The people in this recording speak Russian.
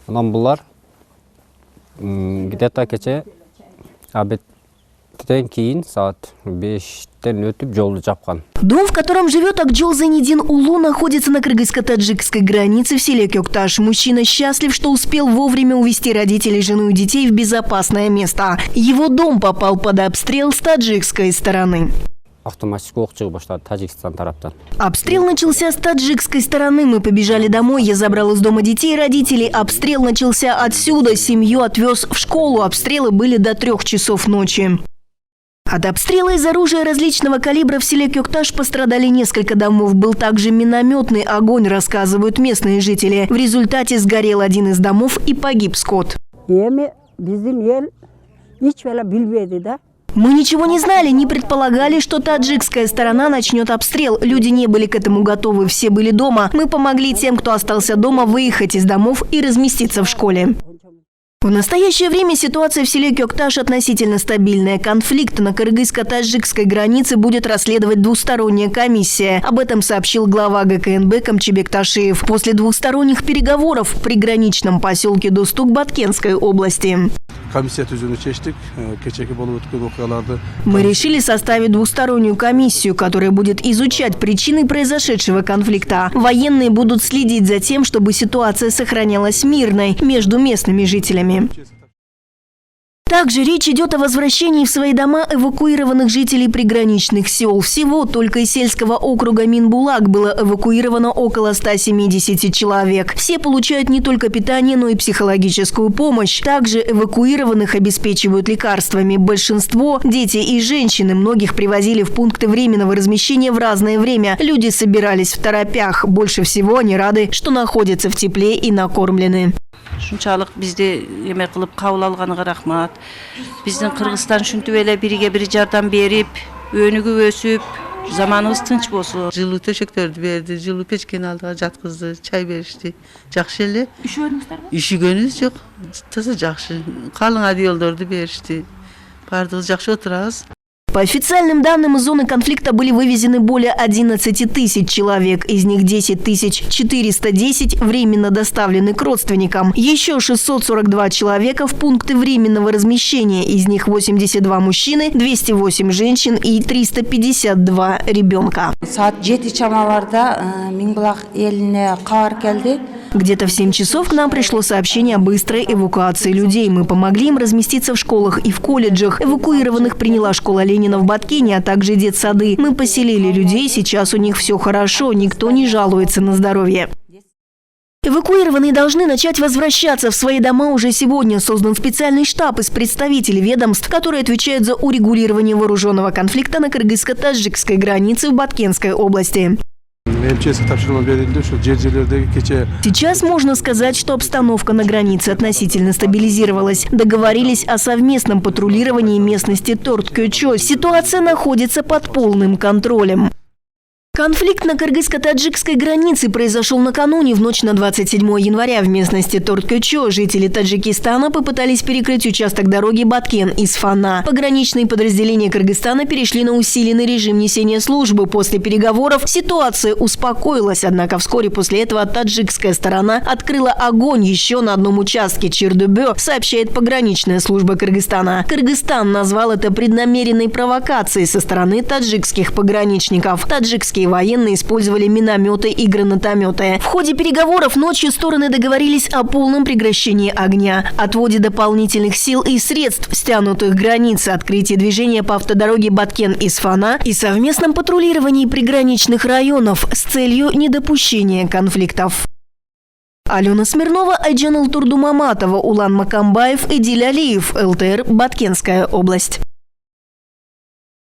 Анан булар где-то кече обедтен кийин саат 5-тен өтүп жолду жапкан. Дом, в котором живет Акджол Зайнидин Улу, находится на кыргызско-таджикской границе в селе Кёкташ. Мужчина счастлив, что успел вовремя увезти родителей, жену и детей в безопасное место. Его дом попал под обстрел с таджикской стороны. Обстрел начался с таджикской стороны. Мы побежали домой. Я забрал из дома детей и родителей. Обстрел начался отсюда. Семью отвез в школу. Обстрелы были до 3 часов ночи. От обстрела из оружия различного калибра в селе Кёкташ пострадали несколько домов. Был также минометный огонь, рассказывают местные жители. В результате сгорел один из домов и погиб скот. Мы ничего не знали, не предполагали, что таджикская сторона начнет обстрел. Люди не были к этому готовы, все были дома. Мы помогли тем, кто остался дома, выехать из домов и разместиться в школе. В настоящее время ситуация в селе Кёкташ относительно стабильная. Конфликт на кыргызско-таджикской границе будет расследовать двусторонняя комиссия. Об этом сообщил глава ГКНБ Камчыбек Ташиев после двусторонних переговоров в приграничном поселке Достук Баткенской области. Мы решили составить двустороннюю комиссию, которая будет изучать причины произошедшего конфликта. Военные будут следить за тем, чтобы ситуация сохранялась мирной между местными жителями. Также речь идет о возвращении в свои дома эвакуированных жителей приграничных сел. Всего только из сельского округа Минбулак было эвакуировано около 170 человек. Все получают не только питание, но и психологическую помощь. Также эвакуированных обеспечивают лекарствами. Большинство – дети и женщины. Многих привозили в пункты временного размещения в разное время. Люди собирались в торопях. Больше всего они рады, что находятся в тепле и накормлены. Шунчалык бизде эме кылып кабыл алганга рахмат. Биздин Кыргызстан шунтуп эле бириге бири жардам берип, өнүгүп өсүп, заманыбыз тынч болсун. Жылуу төшөктөрдү берди, жылуу печкенин алдыга жаткызды, чай беришти. Жакшы эле. Üşүгөнүңүздарбы? Üşүгөнүбүз жок. Таза жакшы. Калың одеялдарды беришти. Бардыгыбыз жакшы отурабыз. По официальным данным, из зоны конфликта были вывезены более 11 тысяч человек. Из них 10 410 временно доставлены к родственникам. Еще 642 человека в пункты временного размещения. Из них 82 мужчины, 208 женщин и 352 ребенка. Где-то в 7 часов к нам пришло сообщение о быстрой эвакуации людей. Мы помогли им разместиться в школах и в колледжах. Эвакуированных приняла школа Ленина в Баткене, а также детсады. Мы поселили людей, сейчас у них все хорошо, никто не жалуется на здоровье. Эвакуированные должны начать возвращаться в свои дома уже сегодня. Создан специальный штаб из представителей ведомств, которые отвечают за урегулирование вооруженного конфликта на кыргызско-таджикской границе в Баткенской области. Сейчас можно сказать, что обстановка на границе относительно стабилизировалась. Договорились о совместном патрулировании местности Торт-Кёчо. Ситуация находится под полным контролем. Конфликт на кыргызско-таджикской границе произошел накануне, в ночь на 27 января в местности Торт-Кёчо. Жители Таджикистана попытались перекрыть участок дороги Баткен-Исфана. Пограничные подразделения Кыргызстана перешли на усиленный режим несения службы. После переговоров ситуация успокоилась, однако вскоре после этого таджикская сторона открыла огонь еще на одном участке Чирдубё, сообщает пограничная служба Кыргызстана. Кыргызстан назвал это преднамеренной провокацией со стороны таджикских пограничников. Таджикские военные использовали минометы и гранатометы. В ходе переговоров ночью стороны договорились о полном прекращении огня, отводе дополнительных сил и средств, стянутых границ, открытии движения по автодороге Баткен-Исфана и совместном патрулировании приграничных районов с целью недопущения конфликтов. Алена Смирнова, Айджан Турдумаматова, Улан Макамбаев, Эдиль Алиев, ЛТР, Баткенская область.